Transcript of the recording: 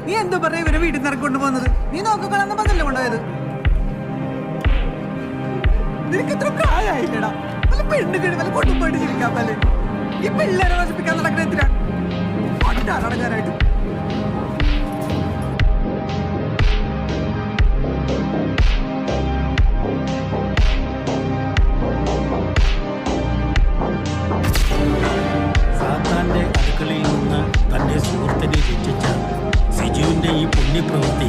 നീ എന്തോ പറയാ ഇവരെ വീട്ടിൽ നിന്ന് ഇറക്കി കൊണ്ടുപോകുന്നത്? നീ നോക്കിക്കളന്ന് പറഞ്ഞല്ലേ കൊണ്ടുപോയത്? നിനക്ക് ഇത്ര പ്രായമായില്ലടാ. വല്ല പെണ്ണ് കിഴി വല്ല കൊണ്ടുപോയിട്ട് ജീവിക്കാൻ പോലെ ഈ പിള്ളേരെ നശിപ്പിക്കാൻ നടക്കുന്ന എന്തിനാണ്? അടങ്ങാനായിട്ട് സാത്താന്റെ അടുക്കളയിൽ നിന്ന് തന്റെ സുഹൃത്തിനെ രക്ഷിച്ച സിജുവിന്റെ ഈ പുണ്യപ്രവൃത്തി